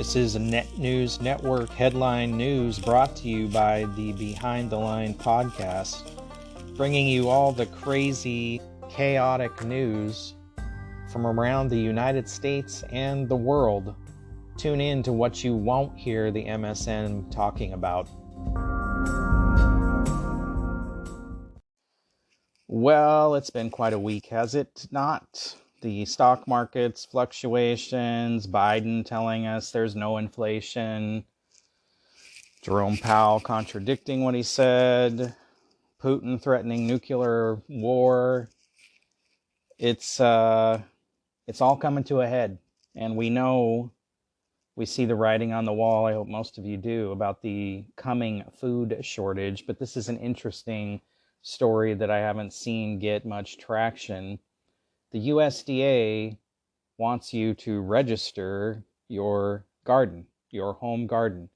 This is a Net News Network headline news brought to you by the Behind the Line podcast, bringing you all the crazy, chaotic news from around the United States and the world. Tune in to what you won't hear the MSN talking about. Well, it's been quite a week, has it not? The stock market's fluctuations, Biden telling us there's no inflation, Jerome Powell contradicting what he said, Putin threatening nuclear war. It's all coming to a head, and we see the writing on the wall, I hope most of you do, about the coming food shortage, but this is an interesting story that I haven't seen get much traction. The USDA wants you to register your garden, your home garden,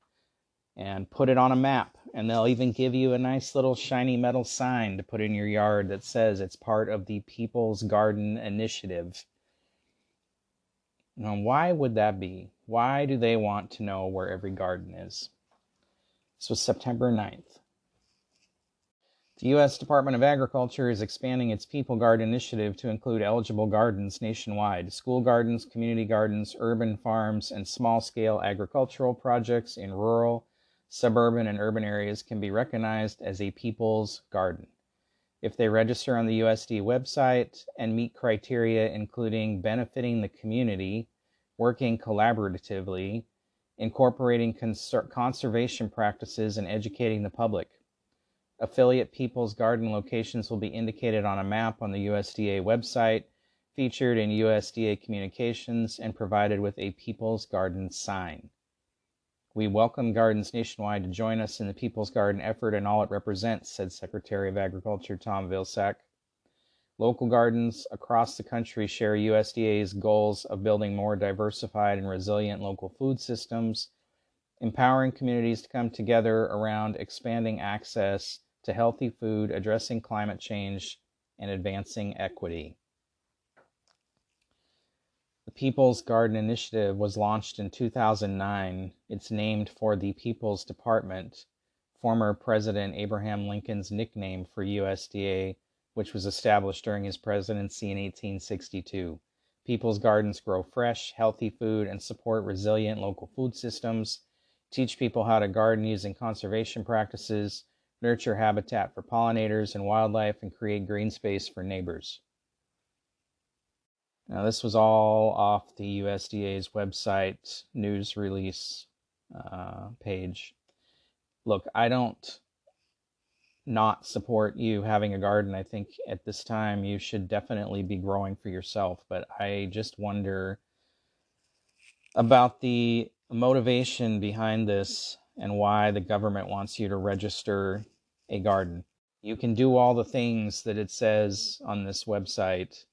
and put it on a map. And they'll even give you a nice little shiny metal sign to put in your yard that says it's part of the People's Garden Initiative. Now, why would that be? Why do they want to know where every garden is? This was September 9th. The U.S. Department of Agriculture is expanding its People Garden Initiative to include eligible gardens nationwide. School gardens, community gardens, urban farms, and small-scale agricultural projects in rural, suburban, and urban areas can be recognized as a People's Garden if they register on the USDA website and meet criteria including benefiting the community, working collaboratively, incorporating conservation practices, and educating the public. Affiliate People's Garden locations will be indicated on a map on the USDA website, featured in USDA communications, and provided with a People's Garden sign. We welcome gardens nationwide to join us in the People's Garden effort and all it represents, said Secretary of Agriculture Tom Vilsack. Local gardens across the country share USDA's goals of building more diversified and resilient local food systems, empowering communities to come together around expanding access to healthy food, addressing climate change, and advancing equity. The People's Garden Initiative was launched in 2009. It's named for the People's Department, former President Abraham Lincoln's nickname for USDA, which was established during his presidency in 1862. People's Gardens grow fresh, healthy food and support resilient local food systems, teach people how to garden using conservation practices, nurture habitat for pollinators and wildlife, and create green space for neighbors. Now, this was all off the USDA's website news release page. Look, I don't not support you having a garden. I think at this time you should definitely be growing for yourself, but I just wonder about the motivation behind this and why the government wants you to register a garden. You can do all the things that it says on this website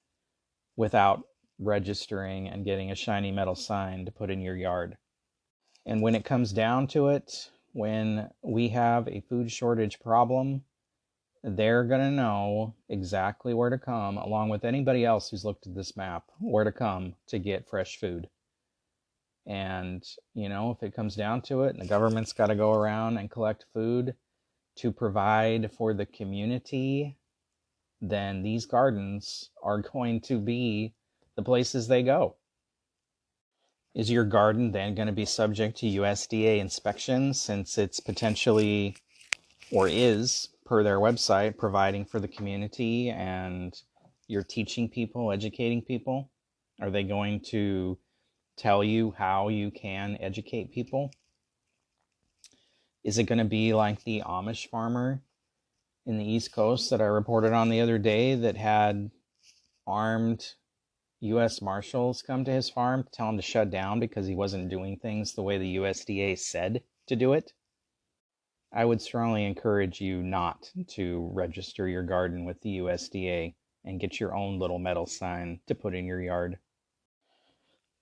without registering and getting a shiny metal sign to put in your yard. And when it comes down to it, when we have a food shortage problem, they're going to know exactly where to come, along with anybody else who's looked at this map, where to come to get fresh food. And, if it comes down to it and the government's got to go around and collect food to provide for the community, then these gardens are going to be the places they go. Is your garden then going to be subject to USDA inspection, since it's potentially, or is, per their website, providing for the community and you're teaching people, educating people? Are they going to tell you how you can educate people? Is it going to be like the Amish farmer in the East Coast that I reported on the other day that had armed U.S. Marshals come to his farm to tell him to shut down because he wasn't doing things the way the USDA said to do it? I would strongly encourage you not to register your garden with the USDA and get your own little metal sign to put in your yard.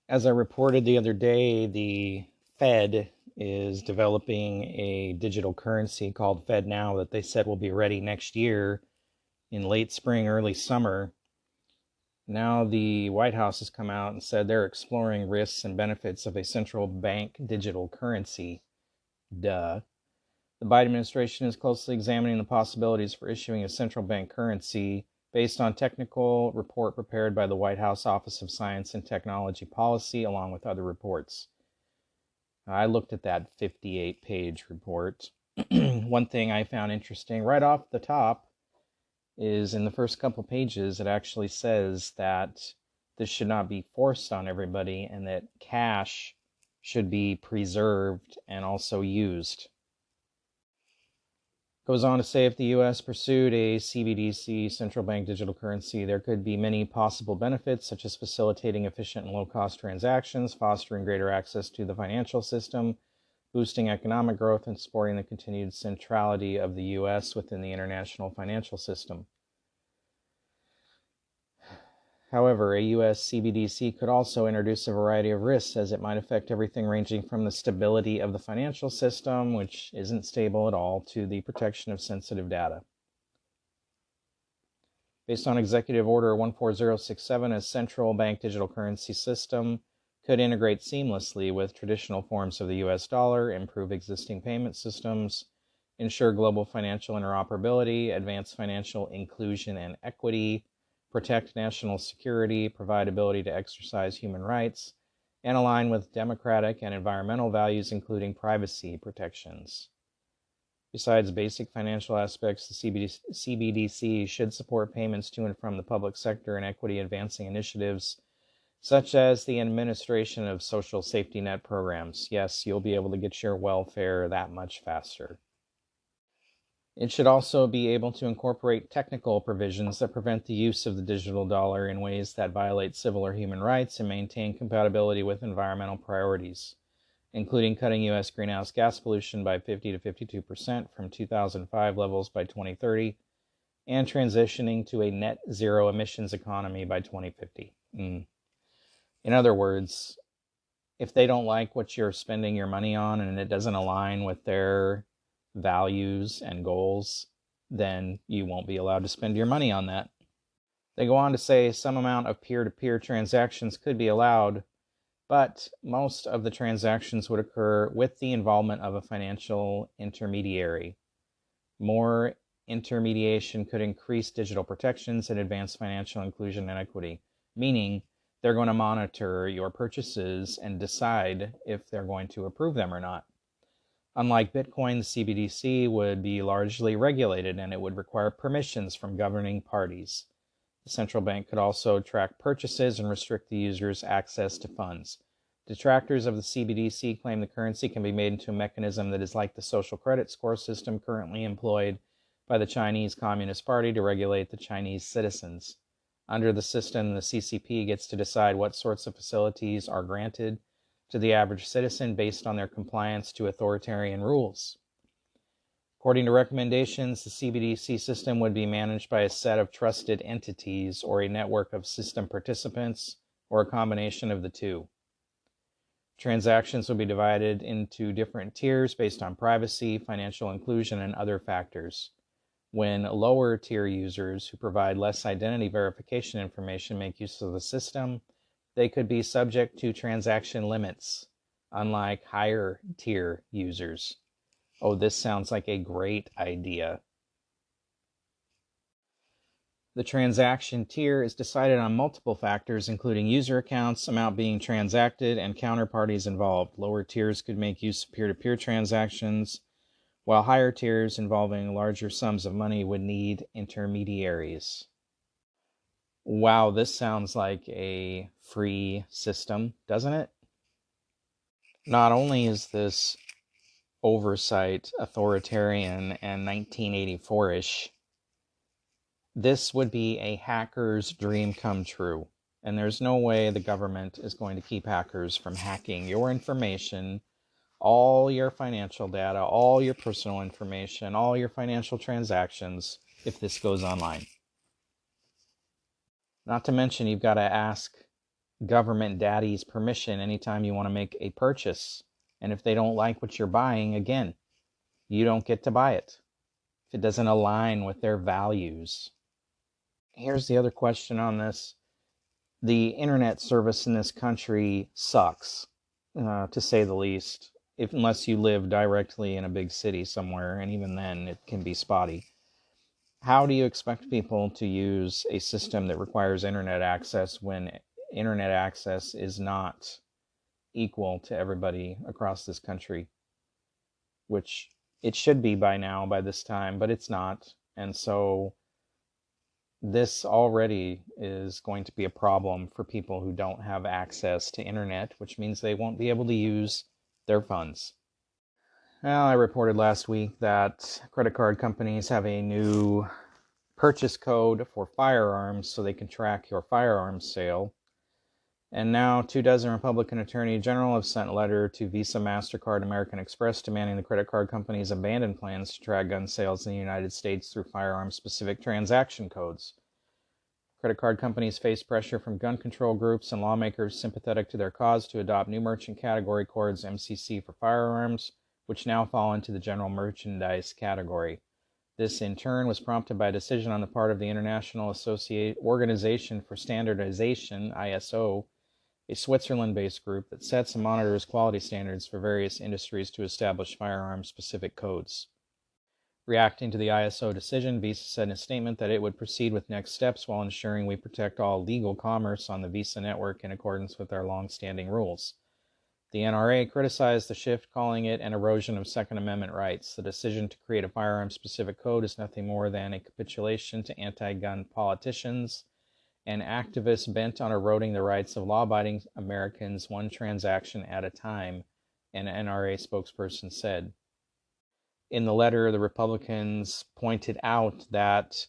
As I reported the other day, the Fed is developing a digital currency called FedNow that they said will be ready next year in late spring, early summer. Now the White House has come out and said they're exploring risks and benefits of a central bank digital currency. Duh. The Biden administration is closely examining the possibilities for issuing a central bank currency based on technical report prepared by the White House Office of Science and Technology Policy, along with other reports. I looked at that 58-page report. One thing I found interesting right off the top is in the first couple pages, it actually says that this should not be forced on everybody and that cash should be preserved and also used. Goes on to say if the U.S. pursued a CBDC, central bank digital currency, there could be many possible benefits, such as facilitating efficient and low-cost transactions, fostering greater access to the financial system, boosting economic growth, and supporting the continued centrality of the U.S. within the international financial system. However, a U.S. CBDC could also introduce a variety of risks, as it might affect everything ranging from the stability of the financial system, which isn't stable at all, to the protection of sensitive data. Based on Executive Order 14067, a central bank digital currency system could integrate seamlessly with traditional forms of the U.S. dollar, improve existing payment systems, ensure global financial interoperability, advance financial inclusion and equity, protect national security, provide ability to exercise human rights, and align with democratic and environmental values, including privacy protections. Besides basic financial aspects, the CBDC should support payments to and from the public sector and equity-advancing initiatives, such as the administration of social safety net programs. Yes, you'll be able to get your welfare that much faster. It should also be able to incorporate technical provisions that prevent the use of the digital dollar in ways that violate civil or human rights and maintain compatibility with environmental priorities, including cutting U.S. greenhouse gas pollution by 50 to 52% from 2005 levels by 2030, and transitioning to a net zero emissions economy by 2050. In other words, if they don't like what you're spending your money on and it doesn't align with their values and goals, then you won't be allowed to spend your money on that. They go on to say some amount of peer-to-peer transactions could be allowed, but most of the transactions would occur with the involvement of a financial intermediary. More intermediation could increase digital protections and advance financial inclusion and equity, meaning they're going to monitor your purchases and decide if they're going to approve them or not. Unlike Bitcoin, the CBDC would be largely regulated and it would require permissions from governing parties. The central bank could also track purchases and restrict the user's access to funds. Detractors of the CBDC claim the currency can be made into a mechanism that is like the social credit score system currently employed by the Chinese Communist Party to regulate the Chinese citizens. Under the system, the CCP gets to decide what sorts of facilities are granted to the average citizen based on their compliance to authoritarian rules. According to recommendations, the CBDC system would be managed by a set of trusted entities or a network of system participants or a combination of the two. Transactions will be divided into different tiers based on privacy, financial inclusion, and other factors. When lower tier users who provide less identity verification information make use of the system, they could be subject to transaction limits, unlike higher tier users. Oh, this sounds like a great idea. The transaction tier is decided on multiple factors, including user accounts, amount being transacted, and counterparties involved. Lower tiers could make use of peer-to-peer transactions, while higher tiers involving larger sums of money would need intermediaries. Wow, this sounds like a free system, doesn't it? Not only is this oversight authoritarian and 1984-ish, this would be a hacker's dream come true. And there's no way the government is going to keep hackers from hacking your information, all your financial data, all your personal information, all your financial transactions, if this goes online. Not to mention, you've got to ask government daddy's permission anytime you want to make a purchase. And if they don't like what you're buying, again, you don't get to buy it if it doesn't align with their values. Here's the other question on this. the internet service in this country sucks, to say the least, unless you live directly in a big city somewhere, and even then it can be spotty. How do you expect people to use a system that requires internet access when internet access is not equal to everybody across this country? Which it should be by now, by this time, but it's not. And so this already is going to be a problem for people who don't have access to internet, which means they won't be able to use their funds. Well, I reported last week that credit card companies have a new purchase code for firearms so they can track your firearms sale. And now 24 Republican Attorney General have sent a letter to Visa, MasterCard, American Express demanding the credit card companies abandon plans to track gun sales in the United States through firearm-specific transaction codes. Credit card companies face pressure from gun control groups and lawmakers sympathetic to their cause to adopt new merchant category codes, MCC, for firearms, which now fall into the general merchandise category. This, in turn, was prompted by a decision on the part of the International Organization for Standardization, ISO, a Switzerland-based group that sets and monitors quality standards for various industries to establish firearm-specific codes. Reacting to the ISO decision, Visa said in a statement that it would proceed with next steps while ensuring we protect all legal commerce on the Visa network in accordance with our long-standing rules. The NRA criticized the shift, calling it an erosion of Second Amendment rights. The decision to create a firearm-specific code is nothing more than a capitulation to anti-gun politicians and activists bent on eroding the rights of law-abiding Americans one transaction at a time, an NRA spokesperson said. In the letter, the Republicans pointed out that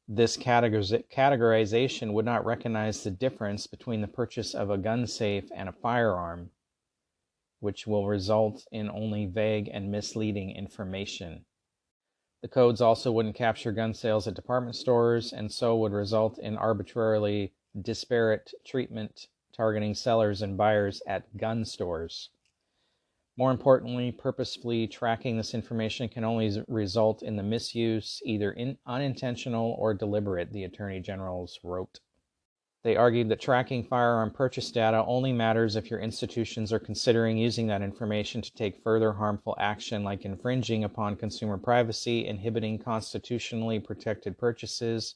this categorization would not recognize the difference between the purchase of a gun safe and a firearm, which will result in only vague and misleading information. The codes also wouldn't capture gun sales at department stores, and so would result in arbitrarily disparate treatment targeting sellers and buyers at gun stores. More importantly, purposefully tracking this information can only result in the misuse, either unintentional or deliberate, the Attorney Generals wrote. They argued that tracking firearm purchase data only matters if your institutions are considering using that information to take further harmful action like infringing upon consumer privacy, inhibiting constitutionally protected purchases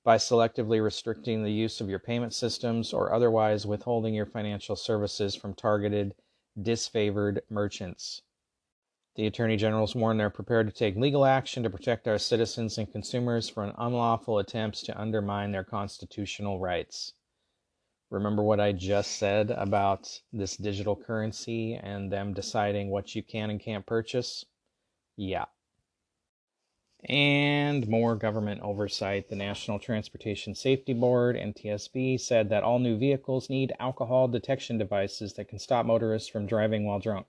by selectively restricting the use of your payment systems, or otherwise withholding your financial services from targeted, disfavored merchants. The Attorney Generals warn they're prepared to take legal action to protect our citizens and consumers from unlawful attempts to undermine their constitutional rights. Remember what I just said about this digital currency and them deciding what you can and can't purchase? Yeah. And more government oversight. The National Transportation Safety Board, NTSB, said that all new vehicles need alcohol detection devices that can stop motorists from driving while drunk.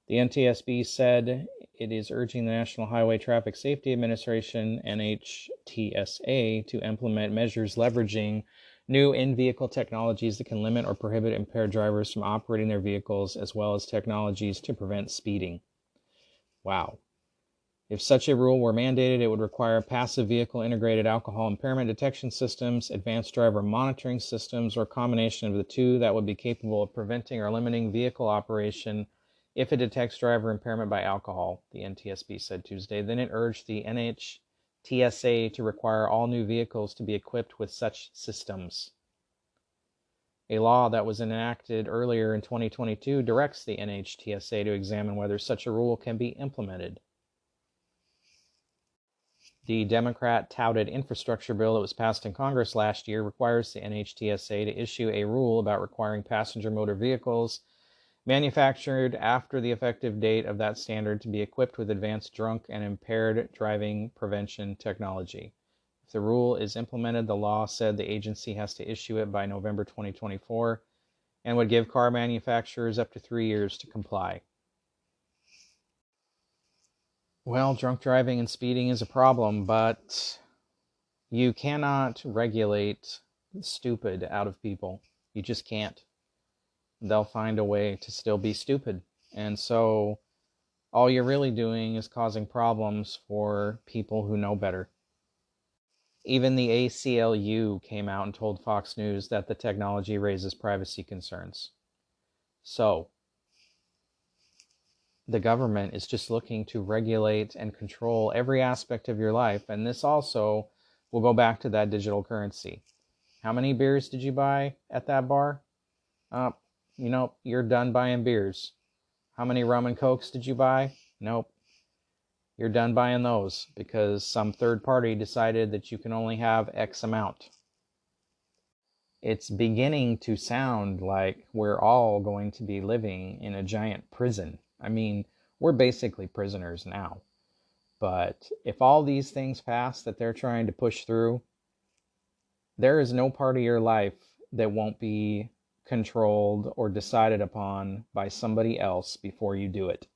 The NTSB said it is urging the National Highway Traffic Safety Administration, NHTSA, to implement measures leveraging new in-vehicle technologies that can limit or prohibit impaired drivers from operating their vehicles, as well as technologies to prevent speeding. Wow. If such a rule were mandated, it would require passive vehicle integrated alcohol impairment detection systems, advanced driver monitoring systems, or a combination of the two that would be capable of preventing or limiting vehicle operation if it detects driver impairment by alcohol, the NTSB said Tuesday. Then it urged the NHTSA to require all new vehicles to be equipped with such systems. A law that was enacted earlier in 2022 directs the NHTSA to examine whether such a rule can be implemented. The Democrat-touted infrastructure bill that was passed in Congress last year requires the NHTSA to issue a rule about requiring passenger motor vehicles manufactured after the effective date of that standard to be equipped with advanced drunk and impaired driving prevention technology. If the rule is implemented, the law said the agency has to issue it by November 2024 and would give car manufacturers up to 3 years to comply. Well, drunk driving and speeding is a problem, but you cannot regulate stupid out of people. You just can't. They'll find a way to still be stupid. And so all you're really doing is causing problems for people who know better. Even the ACLU came out and told Fox News that the technology raises privacy concerns. So, the government is just looking to regulate and control every aspect of your life. And this also will go back to that digital currency. How many beers did you buy at that bar? You're done buying beers. How many rum and cokes did you buy? Nope. You're done buying those because some third party decided that you can only have X amount. It's beginning to sound like we're all going to be living in a giant prison. I mean, we're basically prisoners now. But if all these things pass that they're trying to push through, there is no part of your life that won't be controlled or decided upon by somebody else before you do it.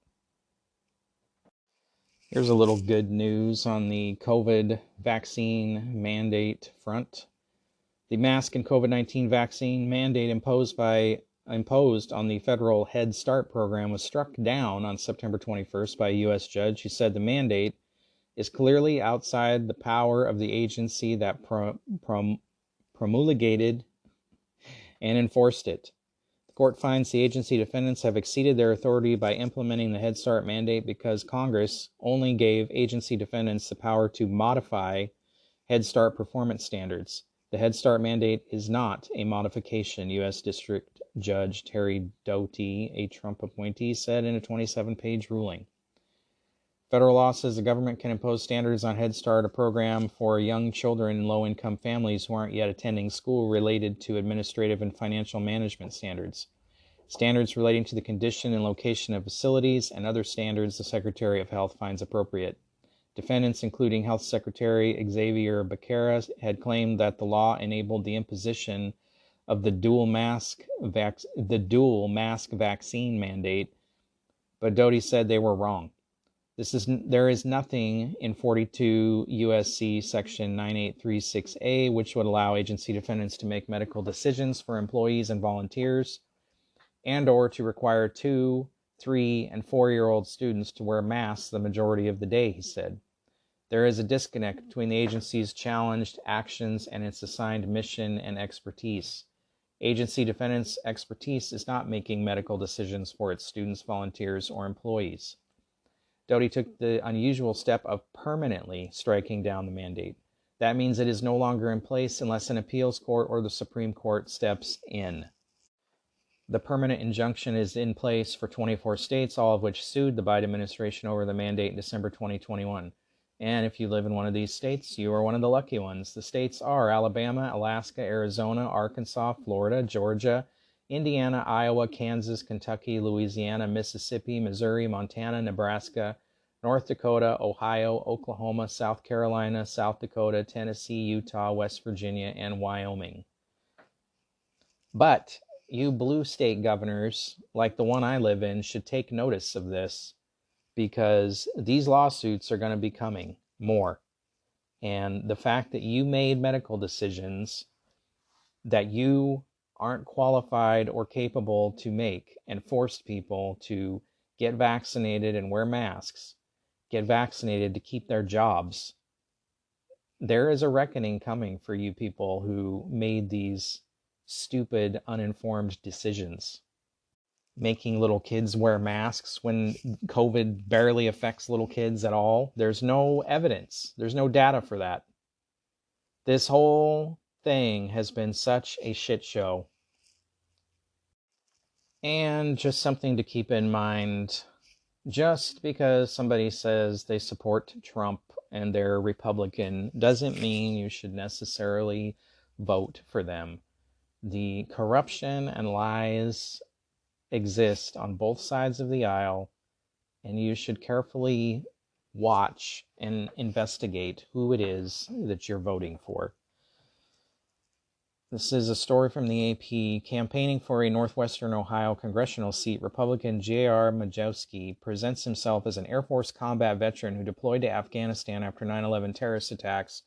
Here's a little good news on the COVID vaccine mandate front. The mask and COVID-19 vaccine mandate imposed on the federal Head Start program was struck down on September 21st by a U.S. judge who said the mandate is clearly outside the power of the agency that promulgated and enforced it. The court finds the agency defendants have exceeded their authority by implementing the Head Start mandate because Congress only gave agency defendants the power to modify Head Start performance standards. The Head Start mandate is not a modification, U.S. District Judge Terry Doughty, a Trump appointee, said in a 27-page ruling. Federal law says the government can impose standards on Head Start, a program for young children in low-income families who aren't yet attending school related to administrative and financial management standards. Standards relating to the condition and location of facilities and other standards the Secretary of Health finds appropriate. Defendants, including Health Secretary Xavier Becerra, had claimed that the law enabled the imposition of the dual mask vaccine mandate, but Doughty said they were wrong. There is nothing in 42 U.S.C. section 9836A which would allow agency defendants to make medical decisions for employees and volunteers and or to require 2, 3, and 4-year-old students to wear masks the majority of the day, he said. There is a disconnect between the agency's challenged actions and its assigned mission and expertise. Agency defendants' expertise is not making medical decisions for its students, volunteers, or employees. Doughty took the unusual step of permanently striking down the mandate. That means it is no longer in place unless an appeals court or the Supreme Court steps in. The permanent injunction is in place for 24 states, all of which sued the Biden administration over the mandate in December 2021. And if you live in one of these states, you are one of the lucky ones. The states are Alabama, Alaska, Arizona, Arkansas, Florida, Georgia, Indiana, Iowa, Kansas, Kentucky, Louisiana, Mississippi, Missouri, Montana, Nebraska, North Dakota, Ohio, Oklahoma, South Carolina, South Dakota, Tennessee, Utah, West Virginia, and Wyoming. But you blue state governors, like the one I live in, should take notice of this because these lawsuits are going to be coming more. And the fact that you made medical decisions that you aren't qualified or capable to make and forced people to get vaccinated and wear masks, get vaccinated to keep their jobs. There is a reckoning coming for you people who made these stupid, uninformed decisions. Making little kids wear masks when COVID barely affects little kids at all. There's no evidence. There's no data for that. This whole thing has been such a shit show. And just something to keep in mind, just because somebody says they support Trump and they're Republican doesn't mean you should necessarily vote for them. The corruption and lies exist on both sides of the aisle, and you should carefully watch and investigate who it is that you're voting for. This is a story from the AP. Campaigning for a Northwestern Ohio congressional seat, Republican R Majowski presents himself as an Air Force combat veteran who deployed to Afghanistan after 9/11 terrorist attacks,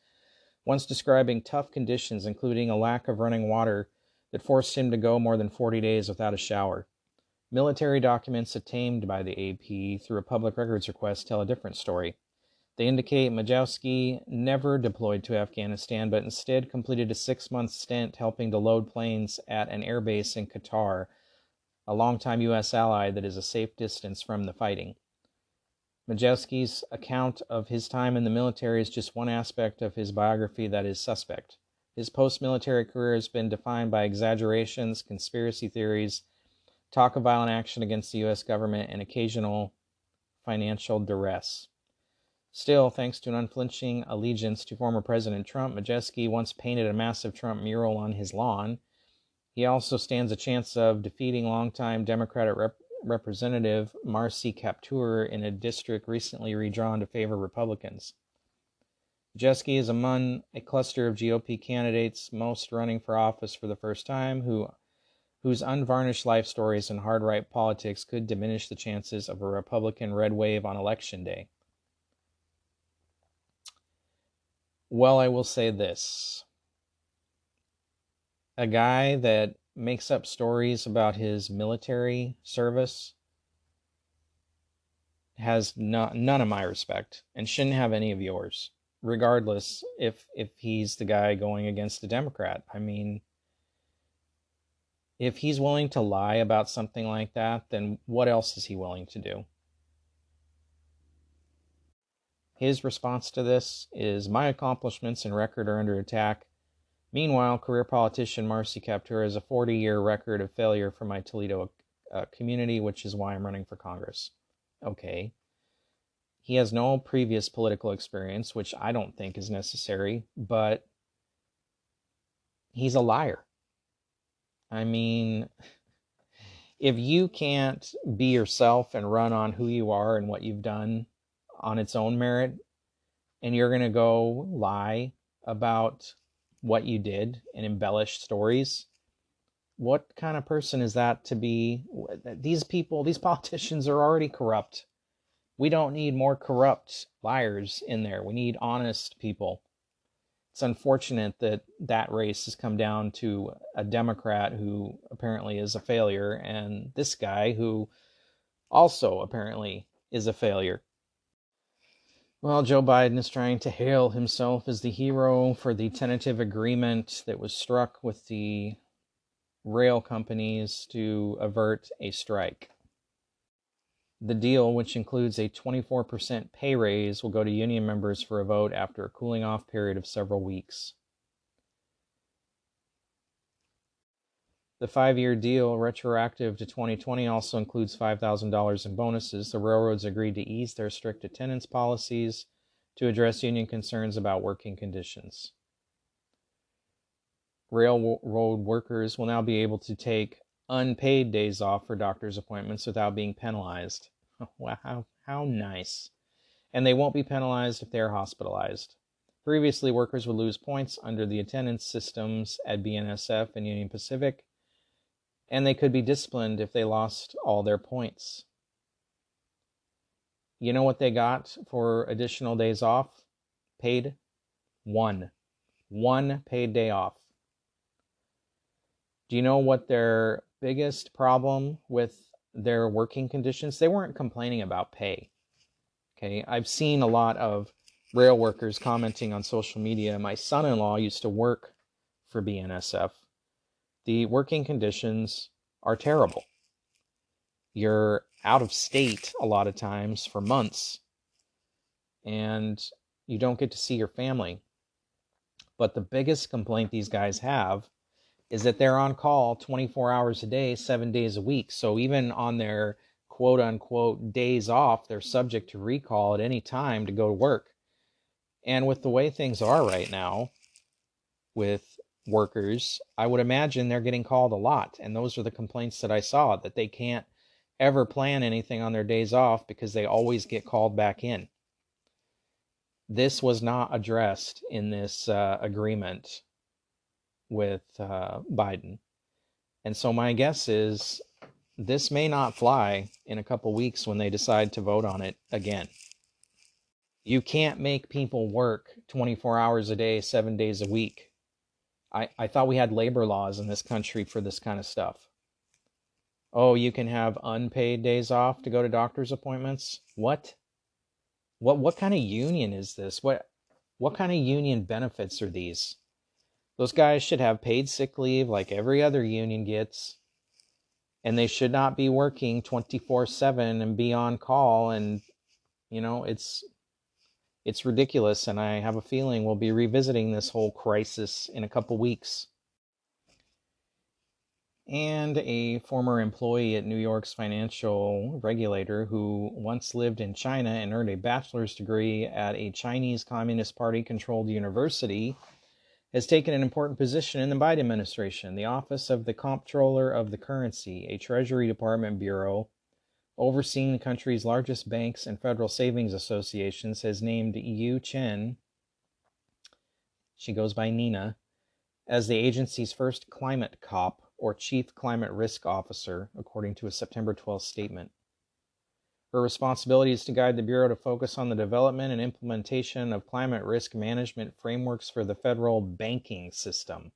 once describing tough conditions, including a lack of running water that forced him to go more than 40 days without a shower. Military documents obtained by the AP through a public records request tell a different story. They indicate Majowski never deployed to Afghanistan, but instead completed a 6-month stint helping to load planes at an airbase in Qatar, a longtime U.S. ally that is a safe distance from the fighting. Majowski's account of his time in the military is just one aspect of his biography that is suspect. His post-military career has been defined by exaggerations, conspiracy theories, talk of violent action against the U.S. government, and occasional financial duress. Still, thanks to an unflinching allegiance to former President Trump, Majowski once painted a massive Trump mural on his lawn. He also stands a chance of defeating longtime Democratic Representative Marcy Kaptur in a district recently redrawn to favor Republicans. Majowski is among a cluster of GOP candidates, most running for office for the first time, whose unvarnished life stories and hard-right politics could diminish the chances of a Republican red wave on Election Day. Well, I will say this. A guy that makes up stories about his military service has none of my respect and shouldn't have any of yours, regardless if he's the guy going against a Democrat. I mean, if he's willing to lie about something like that, then what else is he willing to do? His response to this is, my accomplishments and record are under attack. Meanwhile, career politician Marcy Kaptur has a 40-year record of failure for my Toledo community, which is why I'm running for Congress. Okay. He has no previous political experience, which I don't think is necessary, but he's a liar. I mean, if you can't be yourself and run on who you are and what you've done on its own merit, and you're going to go lie about what you did and embellish stories, what kind of person is that to be? These people, these politicians are already corrupt. We don't need more corrupt liars in there. We need honest people. It's unfortunate that that race has come down to a Democrat who apparently is a failure, and this guy who also apparently is a failure. Well, Joe Biden is trying to hail himself as the hero for the tentative agreement that was struck with the rail companies to avert a strike. The deal, which includes a 24% pay raise, will go to union members for a vote after a cooling off period of several weeks. The 5-year deal, retroactive to 2020, also includes $5,000 in bonuses. The railroads agreed to ease their strict attendance policies to address union concerns about working conditions. Railroad workers will now be able to take unpaid days off for doctor's appointments without being penalized. Wow, how nice. And they won't be penalized if they're hospitalized. Previously, workers would lose points under the attendance systems at BNSF and Union Pacific, and they could be disciplined if they lost all their points. You know what they got for additional days off? Paid? One paid day off. Do you know what their biggest problem with their working conditions? They weren't complaining about pay. Okay, I've seen a lot of rail workers commenting on social media. My son-in-law used to work for BNSF. The working conditions are terrible. You're out of state a lot of times for months, and you don't get to see your family. But the biggest complaint these guys have is that they're on call 24 hours a day, 7 days a week. So even on their quote-unquote days off, they're subject to recall at any time to go to work. And with the way things are right now with workers, I would imagine they're getting called a lot. And those are the complaints that I saw, that they can't ever plan anything on their days off because they always get called back in. This was not addressed in this agreement with Biden. And so my guess is this may not fly in a couple weeks when they decide to vote on it again. You can't make people work 24 hours a day, 7 days a week. I thought we had labor laws in this country for this kind of stuff. Oh, you can have unpaid days off to go to doctor's appointments? What? What kind of union is this? What kind of union benefits are these? Those guys should have paid sick leave like every other union gets, and they should not be working 24/7 and be on call. And it's ridiculous, and I have a feeling we'll be revisiting this whole crisis in a couple weeks. And a former employee at New York's financial regulator who once lived in China and earned a bachelor's degree at a Chinese Communist Party-controlled university has taken an important position in the Biden administration. The Office of the Comptroller of the Currency, a Treasury Department bureau overseeing the country's largest banks and federal savings associations, has named Yu Chen, she goes by Nina, as the agency's first climate cop, or Chief Climate Risk Officer, according to a September 12th statement. Her responsibility is to guide the Bureau to focus on the development and implementation of climate risk management frameworks for the federal banking system.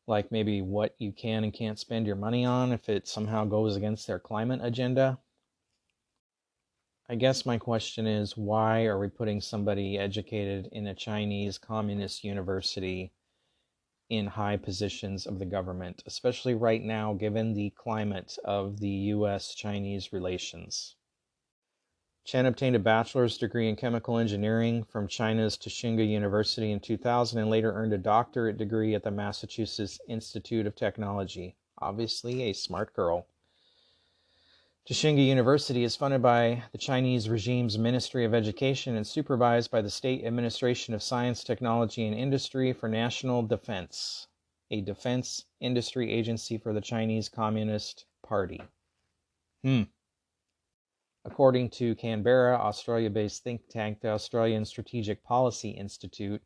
Like maybe what you can and can't spend your money on if it somehow goes against their climate agenda. I guess my question is, why are we putting somebody educated in a Chinese communist university in high positions of the government, especially right now, given the climate of the U.S.-Chinese relations? Chen obtained a bachelor's degree in chemical engineering from China's Tsinghua University in 2000 and later earned a doctorate degree at the Massachusetts Institute of Technology. Obviously a smart girl. Tsinghua University is funded by the Chinese regime's Ministry of Education and supervised by the State Administration of Science, Technology, and Industry for National Defense, a defense industry agency for the Chinese Communist Party. According to Canberra, Australia-based think tank, the Australian Strategic Policy Institute,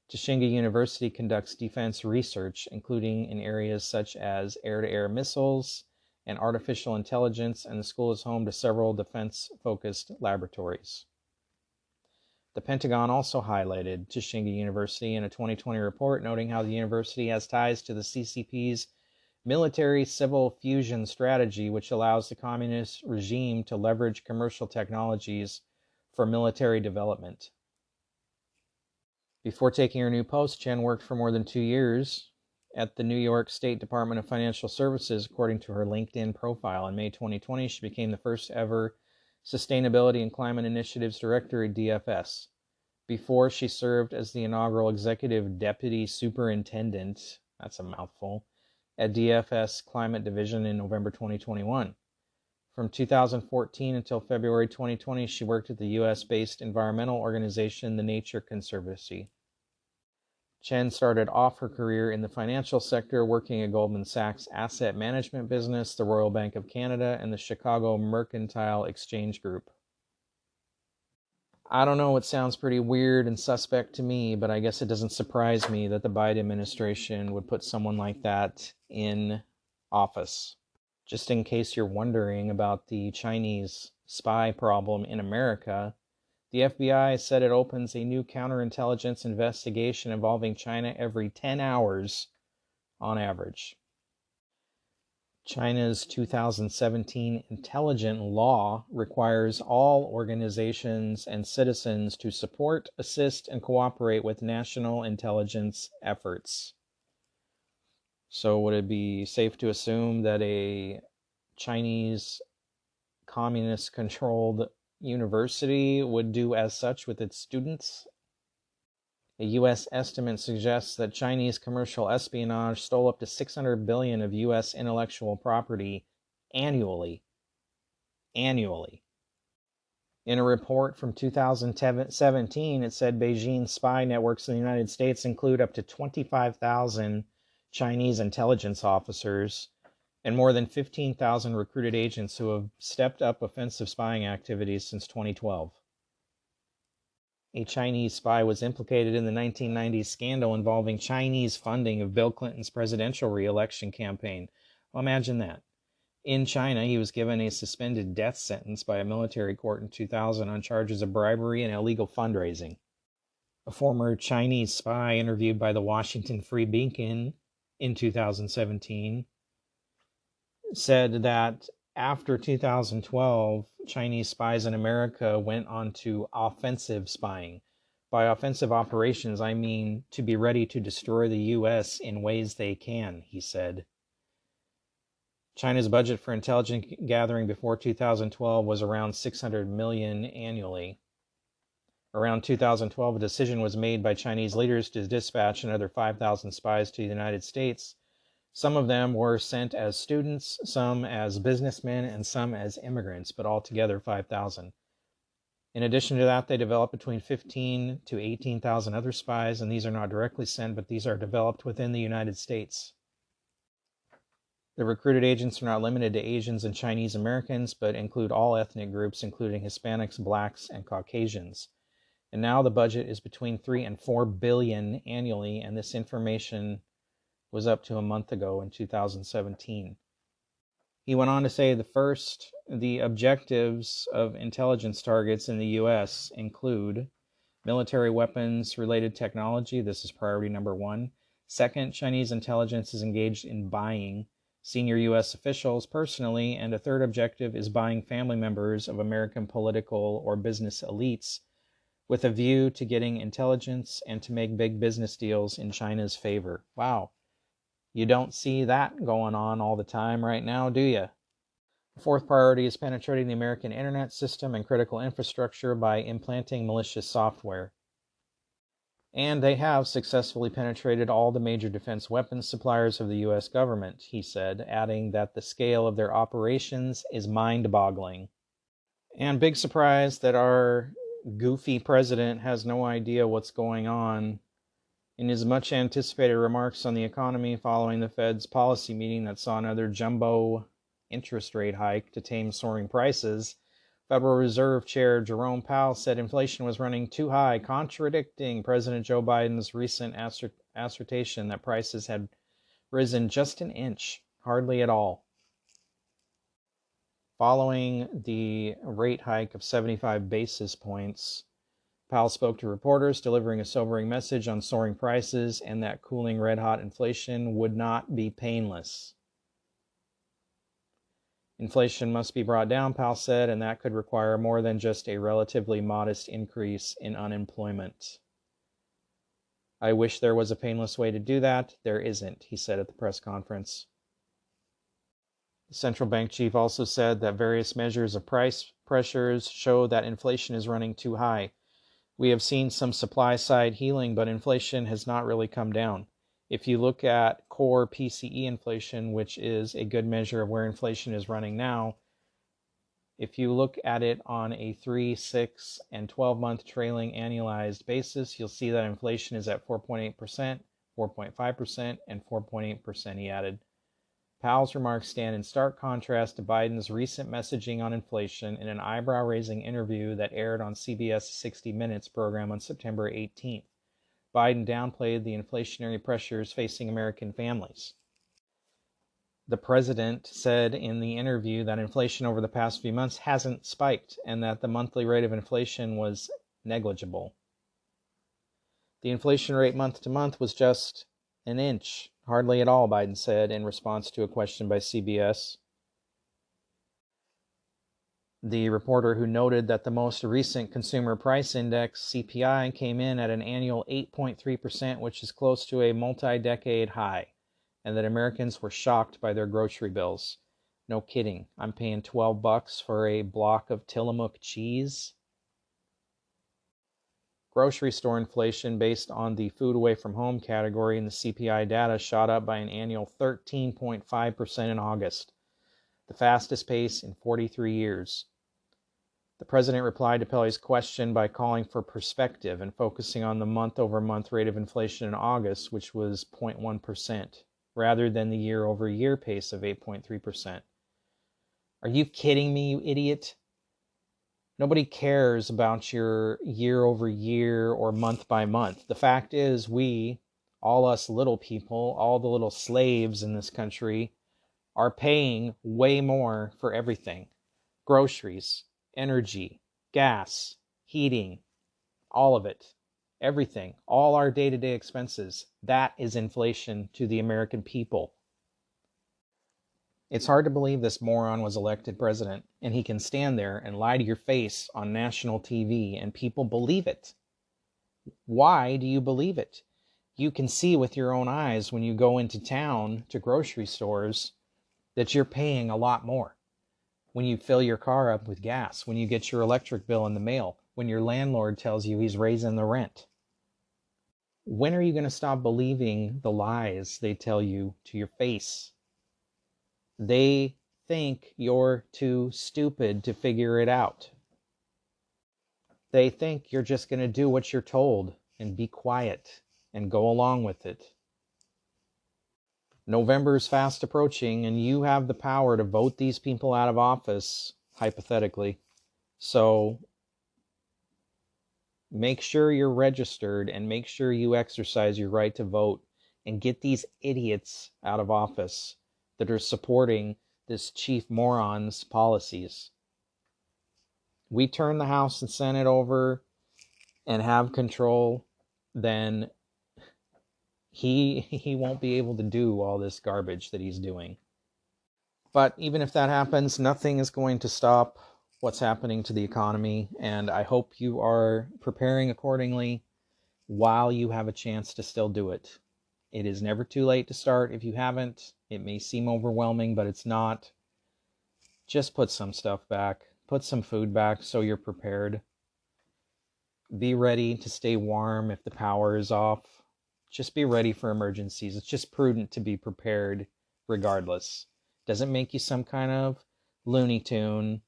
Tsinghua University conducts defense research, including in areas such as air-to-air missiles and artificial intelligence, and the school is home to several defense-focused laboratories. The Pentagon also highlighted Tsinghua University in a 2020 report, noting how the university has ties to the CCP's military-civil fusion strategy, which allows the communist regime to leverage commercial technologies for military development. Before taking her new post, Chen worked for more than 2 years at the New York State Department of Financial Services, according to her LinkedIn profile. In May 2020, she became the first ever Sustainability and Climate Initiatives Director at DFS. Before, she served as the inaugural Executive Deputy Superintendent, that's a mouthful, at DFS Climate Division in November 2021. From 2014 until February 2020, she worked at the U.S.-based environmental organization, the Nature Conservancy. Chen started off her career in the financial sector, working at Goldman Sachs' asset management business, the Royal Bank of Canada, and the Chicago Mercantile Exchange Group. I don't know, it sounds pretty weird and suspect to me, but I guess it doesn't surprise me that the Biden administration would put someone like that in office. Just in case you're wondering about the Chinese spy problem in America, the FBI said it opens a new counterintelligence investigation involving China every 10 hours on average. China's 2017 intelligent law requires all organizations and citizens to support, assist, and cooperate with national intelligence efforts. So would it be safe to assume that a Chinese communist-controlled university would do as such with its students? A U.S. estimate suggests that Chinese commercial espionage stole up to $600 billion of U.S. intellectual property annually. In a report from 2017, it said Beijing spy networks in the United States include up to 25,000 Chinese intelligence officers and more than 15,000 recruited agents who have stepped up offensive spying activities since 2012. A Chinese spy was implicated in the 1990s scandal involving Chinese funding of Bill Clinton's presidential re-election campaign. Well, imagine that. In China, he was given a suspended death sentence by a military court in 2000 on charges of bribery and illegal fundraising. A former Chinese spy interviewed by the Washington Free Beacon in 2017 said that After 2012, Chinese spies in America went on to offensive spying. By offensive operations, I mean to be ready to destroy the U.S. in ways they can, he said. China's budget for intelligence gathering before 2012 was around $600 million annually. Around 2012, a decision was made by Chinese leaders to dispatch another 5,000 spies to the United States. Some of them were sent as students, some as businessmen, and some as immigrants, but altogether 5,000. In addition to that, they developed between 15 to 18,000 other spies, and these are not directly sent, but these are developed within the United States. The recruited agents are not limited to Asians and Chinese Americans, but include all ethnic groups, including Hispanics, blacks, and Caucasians. And now the budget is between 3 and 4 billion annually, and this information was up to a month ago in 2017. He went on to say the objectives of intelligence targets in the U.S. include military weapons related technology. This is priority number 1. Second, Chinese intelligence is engaged in buying senior U.S. officials personally, and a third objective is buying family members of American political or business elites with a view to getting intelligence and to make big business deals in China's favor. Wow. You don't see that going on all the time right now, do you? The fourth priority is penetrating the American internet system and critical infrastructure by implanting malicious software. And they have successfully penetrated all the major defense weapons suppliers of the U.S. government, he said, adding that the scale of their operations is mind-boggling. And big surprise that our goofy president has no idea what's going on. In his much anticipated remarks on the economy following the Fed's policy meeting that saw another jumbo interest rate hike to tame soaring prices, Federal Reserve Chair Jerome Powell said inflation was running too high, contradicting President Joe Biden's recent assertion that prices had risen just an inch, hardly at all. Following the rate hike of 75 basis points, Powell spoke to reporters, delivering a sobering message on soaring prices and that cooling red-hot inflation would not be painless. Inflation must be brought down, Powell said, and that could require more than just a relatively modest increase in unemployment. I wish there was a painless way to do that. There isn't, he said at the press conference. The central bank chief also said that various measures of price pressures show that inflation is running too high. We have seen some supply side healing, but inflation has not really come down. If you look at core PCE inflation, which is a good measure of where inflation is running now, if you look at it on a 3, 6, and 12-month trailing annualized basis, you'll see that inflation is at 4.8%, 4.5%, and 4.8%, he added. Powell's remarks stand in stark contrast to Biden's recent messaging on inflation in an eyebrow-raising interview that aired on CBS's 60 Minutes program on September 18th. Biden downplayed the inflationary pressures facing American families. The president said in the interview that inflation over the past few months hasn't spiked and that the monthly rate of inflation was negligible. The inflation rate month to month was just an inch. Hardly at all, Biden said in response to a question by CBS. The reporter who noted that the most recent consumer price index, CPI, came in at an annual 8.3%, which is close to a multi-decade high, and that Americans were shocked by their grocery bills. No kidding, I'm paying $12 for a block of Tillamook cheese. Grocery store inflation based on the food away from home category in the CPI data shot up by an annual 13.5% in August, the fastest pace in 43 years. The president replied to Pelley's question by calling for perspective and focusing on the month-over-month rate of inflation in August, which was 0.1%, rather than the year-over-year pace of 8.3%. Are you kidding me, you idiot? Nobody cares about your year-over-year or month-by-month. The fact is we, all us little people, all the little slaves in this country, are paying way more for everything. Groceries, energy, gas, heating, all of it. Everything. All our day-to-day expenses. That is inflation to the American people. It's hard to believe this moron was elected president, and he can stand there and lie to your face on national TV, and people believe it. Why do you believe it? You can see with your own eyes when you go into town to grocery stores that you're paying a lot more. When you fill your car up with gas, when you get your electric bill in the mail, when your landlord tells you he's raising the rent. When are you going to stop believing the lies they tell you to your face? They think you're too stupid to figure it out. They think you're just going to do what you're told and be quiet and go along with it. November is fast approaching, and you have the power to vote these people out of office, hypothetically. So make sure you're registered and make sure you exercise your right to vote and get these idiots out of office that are supporting this chief moron's policies. We turn the House and Senate over and have control, then he won't be able to do all this garbage that he's doing. But even if that happens, nothing is going to stop what's happening to the economy, and I hope you are preparing accordingly while you have a chance to still do it. It is never too late to start if you haven't. It may seem overwhelming, but it's not. Just put some stuff back. Put some food back so you're prepared. Be ready to stay warm if the power is off. Just be ready for emergencies. It's just prudent to be prepared regardless. Doesn't make you some kind of Looney Tune.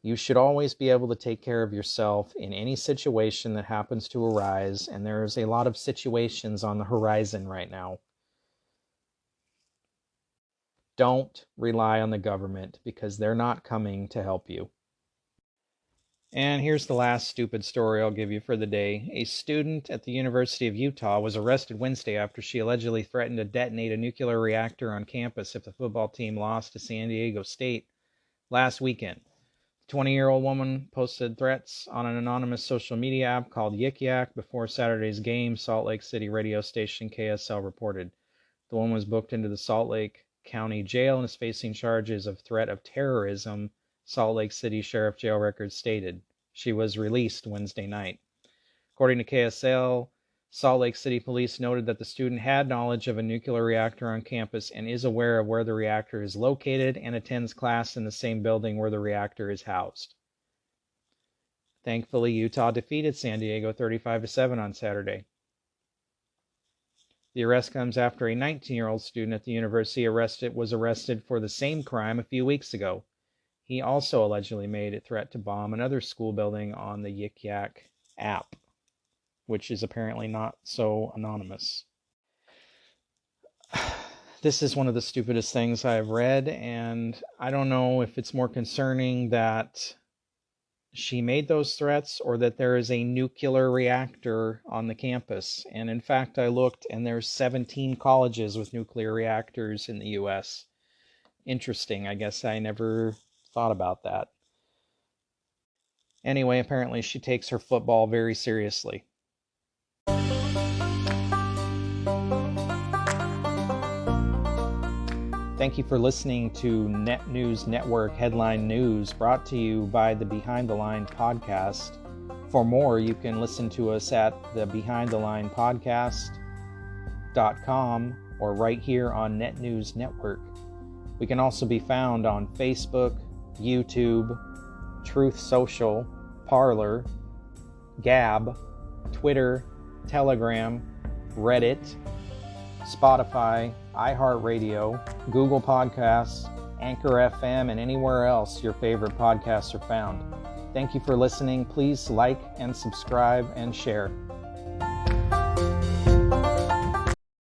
You should always be able to take care of yourself in any situation that happens to arise, and there's a lot of situations on the horizon right now. Don't rely on the government because they're not coming to help you. And here's the last stupid story I'll give you for the day. A student at the University of Utah was arrested Wednesday after she allegedly threatened to detonate a nuclear reactor on campus if the football team lost to San Diego State last weekend. The 20-year-old woman posted threats on an anonymous social media app called Yik Yak before Saturday's game, Salt Lake City radio station KSL reported. The woman was booked into the Salt Lake County Jail and is facing charges of threat of terrorism, Salt Lake City Sheriff Jail records stated. She was released Wednesday night. According to KSL, Salt Lake City police noted that the student had knowledge of a nuclear reactor on campus and is aware of where the reactor is located and attends class in the same building where the reactor is housed. Thankfully, Utah defeated San Diego 35-7 on Saturday. The arrest comes after a 19-year-old student at the university was arrested for the same crime a few weeks ago. He also allegedly made a threat to bomb another school building on the Yik Yak app, which is apparently not so anonymous. This is one of the stupidest things I've read, and I don't know if it's more concerning that she made those threats or that there is a nuclear reactor on the campus. And in fact, I looked and there's 17 colleges with nuclear reactors in the U.S. Interesting. I guess I never thought about that. Anyway, apparently she takes her football very seriously. Thank you for listening to Net News Network Headline News, brought to you by the Behind the Line podcast. For more, you can listen to us at the BehindTheLinePodcast.com or right here on Net News Network. We can also be found on Facebook, YouTube, Truth Social, Parler, Gab, Twitter, Telegram, Reddit, Spotify, iHeartRadio, Google Podcasts, Anchor FM, and anywhere else your favorite podcasts are found. Thank you for listening. Please like and subscribe and share.